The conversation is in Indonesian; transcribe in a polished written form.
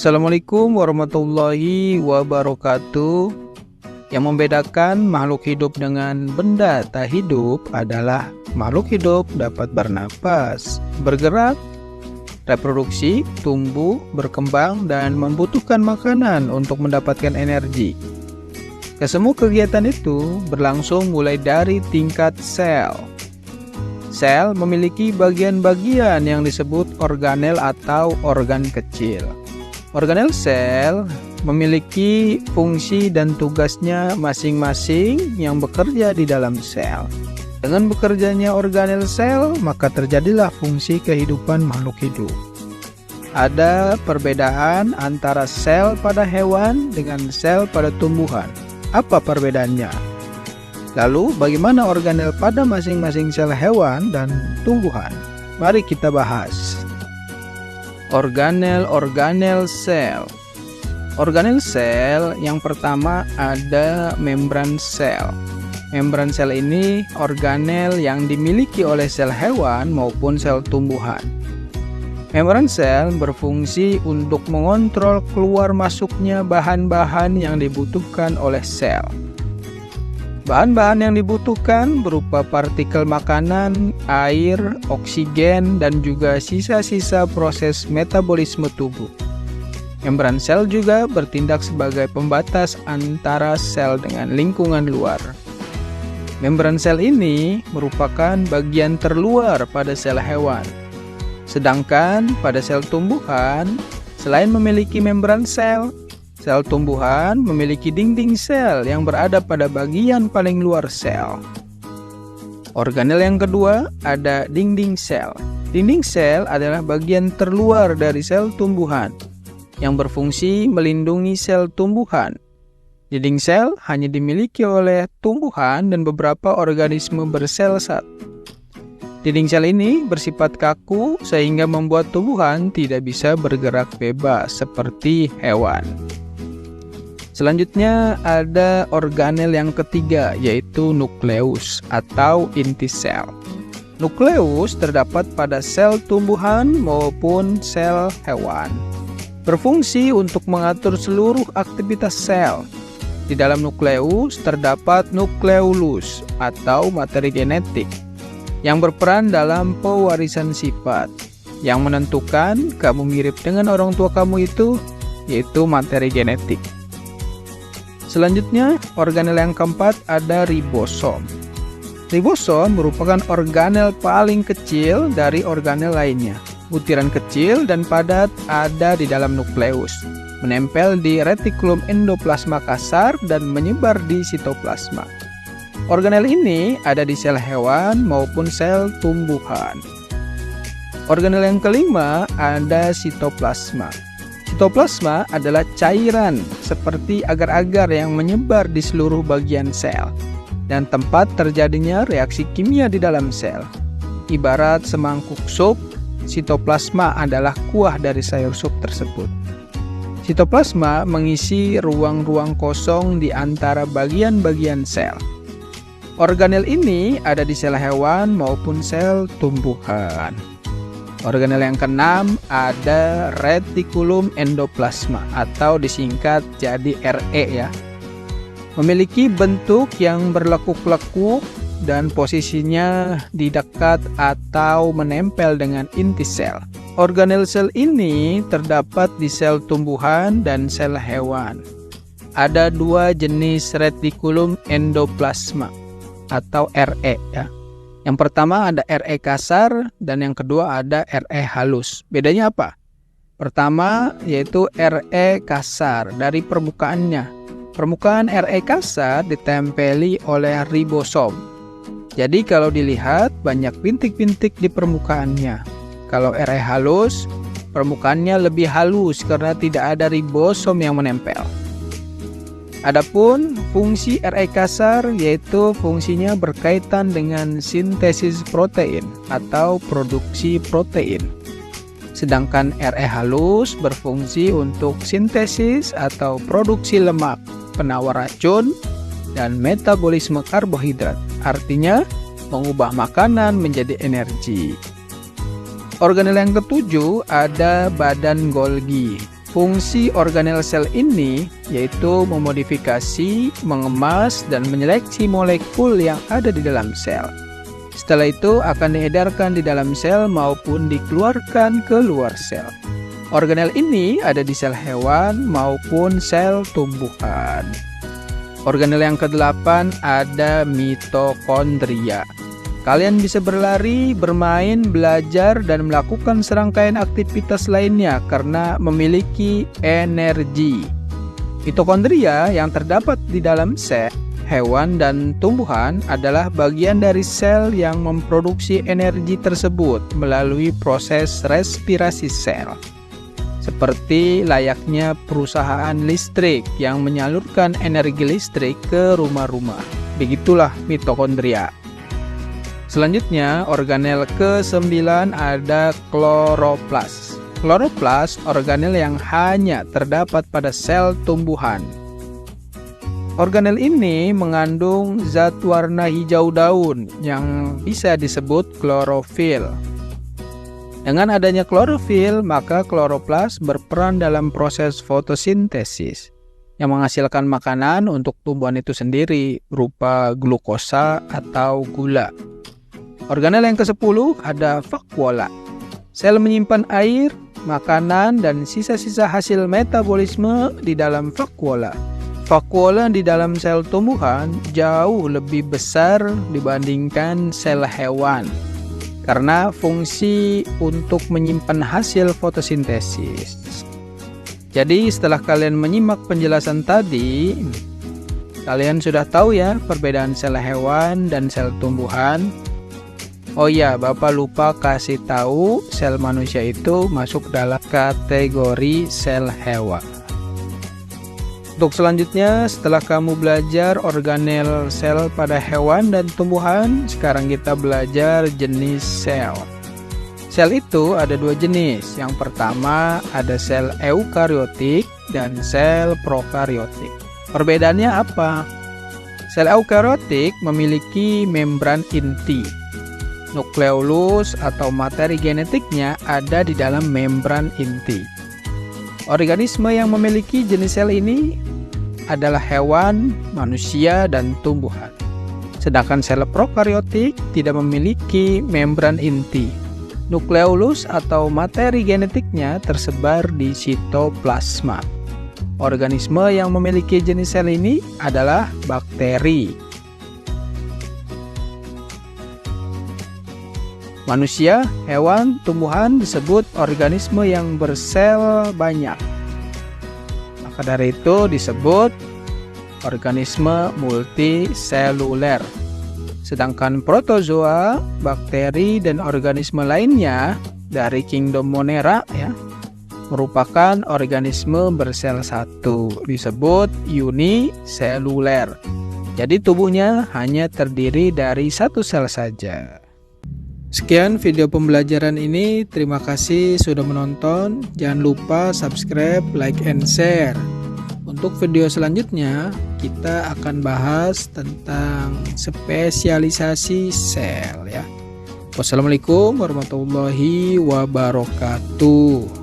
Assalamualaikum warahmatullahi wabarakatuh. Yang membedakan makhluk hidup dengan benda tak hidup adalah makhluk hidup dapat bernapas, bergerak, reproduksi, tumbuh, berkembang, dan membutuhkan makanan untuk mendapatkan energi. Kesemua kegiatan itu berlangsung mulai dari tingkat sel. Sel memiliki bagian-bagian yang disebut organel atau organ kecil. Organel sel memiliki fungsi dan tugasnya masing-masing yang bekerja di dalam sel. Dengan bekerjanya organel sel, maka terjadilah fungsi kehidupan makhluk hidup. Ada perbedaan antara sel pada hewan dengan sel pada tumbuhan. Apa perbedaannya? Lalu, bagaimana organel pada masing-masing sel hewan dan tumbuhan? Mari kita bahas. Organel sel. Organel sel yang pertama ada membran sel. Membran sel ini organel yang dimiliki oleh sel hewan maupun sel tumbuhan. Membran sel berfungsi untuk mengontrol keluar masuknya bahan-bahan yang dibutuhkan oleh sel. Bahan-bahan yang dibutuhkan berupa partikel makanan, air, oksigen, dan juga sisa-sisa proses metabolisme tubuh. Membran sel juga bertindak sebagai pembatas antara sel dengan lingkungan luar. Membran sel ini merupakan bagian terluar pada sel hewan. Sedangkan pada sel tumbuhan, selain memiliki membran sel, sel tumbuhan memiliki dinding sel yang berada pada bagian paling luar sel. Organel yang kedua ada dinding sel. Dinding sel adalah bagian terluar dari sel tumbuhan yang berfungsi melindungi sel tumbuhan. Dinding sel hanya dimiliki oleh tumbuhan dan beberapa organisme bersel zat. Dinding sel ini bersifat kaku sehingga membuat tumbuhan tidak bisa bergerak bebas seperti hewan. Selanjutnya ada organel yang ketiga, yaitu nukleus atau inti sel. Nukleus terdapat pada sel tumbuhan maupun sel hewan. Berfungsi untuk mengatur seluruh aktivitas sel. Di dalam nukleus terdapat nukleolus atau materi genetik yang berperan dalam pewarisan sifat. Yang menentukan kamu mirip dengan orang tua kamu itu yaitu materi genetik. Selanjutnya, organel yang keempat ada ribosom. Ribosom merupakan organel paling kecil dari organel lainnya. Butiran kecil dan padat ada di dalam nukleus, menempel di retikulum endoplasma kasar dan menyebar di sitoplasma. Organel ini ada di sel hewan maupun sel tumbuhan. Organel yang kelima ada sitoplasma. Sitoplasma adalah cairan seperti agar-agar yang menyebar di seluruh bagian sel dan tempat terjadinya reaksi kimia di dalam sel. Ibarat semangkuk sup, sitoplasma adalah kuah dari sayur sup tersebut. Sitoplasma mengisi ruang-ruang kosong di antara bagian-bagian sel. Organel ini ada di sel hewan maupun sel tumbuhan. Organel yang keenam ada retikulum endoplasma atau disingkat jadi RE ya. Memiliki bentuk yang berlekuk-lekuk dan posisinya di dekat atau menempel dengan inti sel. Organel sel ini terdapat di sel tumbuhan dan sel hewan. Ada dua jenis retikulum endoplasma atau RE ya. Yang pertama ada RE kasar dan yang kedua ada RE halus. Bedanya apa? Pertama yaitu RE kasar dari permukaannya. Permukaan RE kasar ditempeli oleh ribosom. Jadi kalau dilihat banyak bintik-bintik di permukaannya. Kalau RE halus, permukaannya lebih halus karena tidak ada ribosom yang menempel. Adapun fungsi RE kasar yaitu fungsinya berkaitan dengan sintesis protein atau produksi protein. Sedangkan RE halus berfungsi untuk sintesis atau produksi lemak, penawar racun, dan metabolisme karbohidrat. Artinya mengubah makanan menjadi energi. Organel yang ketujuh ada badan Golgi. Fungsi organel sel ini yaitu memodifikasi, mengemas, dan menyeleksi molekul yang ada di dalam sel. Setelah itu akan diedarkan di dalam sel maupun dikeluarkan ke luar sel. Organel ini ada di sel hewan maupun sel tumbuhan. Organel yang ke-8 ada mitokondria. Kalian bisa berlari, bermain, belajar, dan melakukan serangkaian aktivitas lainnya karena memiliki energi. Mitokondria yang terdapat di dalam sel hewan dan tumbuhan adalah bagian dari sel yang memproduksi energi tersebut melalui proses respirasi sel. Seperti layaknya perusahaan listrik yang menyalurkan energi listrik ke rumah-rumah. Begitulah mitokondria. Selanjutnya, organel ke-9 ada kloroplas. Kloroplas organel yang hanya terdapat pada sel tumbuhan. Organel ini mengandung zat warna hijau daun yang bisa disebut klorofil. Dengan adanya klorofil, maka kloroplas berperan dalam proses fotosintesis yang menghasilkan makanan untuk tumbuhan itu sendiri berupa glukosa atau gula. Organel yang ke-10 ada vakuola. Sel menyimpan air, makanan, dan sisa-sisa hasil metabolisme di dalam vakuola. Vakuola di dalam sel tumbuhan jauh lebih besar dibandingkan sel hewan karena fungsi untuk menyimpan hasil fotosintesis. Jadi setelah kalian menyimak penjelasan tadi, kalian sudah tahu ya perbedaan sel hewan dan sel tumbuhan. Oh iya, Bapak lupa kasih tahu sel manusia itu masuk dalam kategori sel hewan. Untuk selanjutnya, setelah kamu belajar organel sel pada hewan dan tumbuhan, sekarang kita belajar jenis sel. Sel itu ada dua jenis. Yang pertama ada sel eukariotik dan sel prokariotik. Perbedaannya apa? Sel eukariotik memiliki membran inti. Nukleolus atau materi genetiknya ada di dalam membran inti. Organisme yang memiliki jenis sel ini adalah hewan, manusia, dan tumbuhan. Sedangkan sel prokariotik tidak memiliki membran inti. Nukleolus atau materi genetiknya tersebar di sitoplasma. Organisme yang memiliki jenis sel ini adalah bakteri. Manusia, hewan, tumbuhan disebut organisme yang bersel banyak. Maka dari itu disebut organisme multiseluler. Sedangkan protozoa, bakteri, dan organisme lainnya dari kingdom Monera ya, merupakan organisme bersel satu, disebut uniseluler. Jadi tubuhnya hanya terdiri dari satu sel saja. Sekian video pembelajaran ini, terima kasih sudah menonton. Jangan lupa subscribe, like, and share. Untuk video selanjutnya, kita akan bahas tentang spesialisasi sel ya. Wassalamualaikum warahmatullahi wabarakatuh.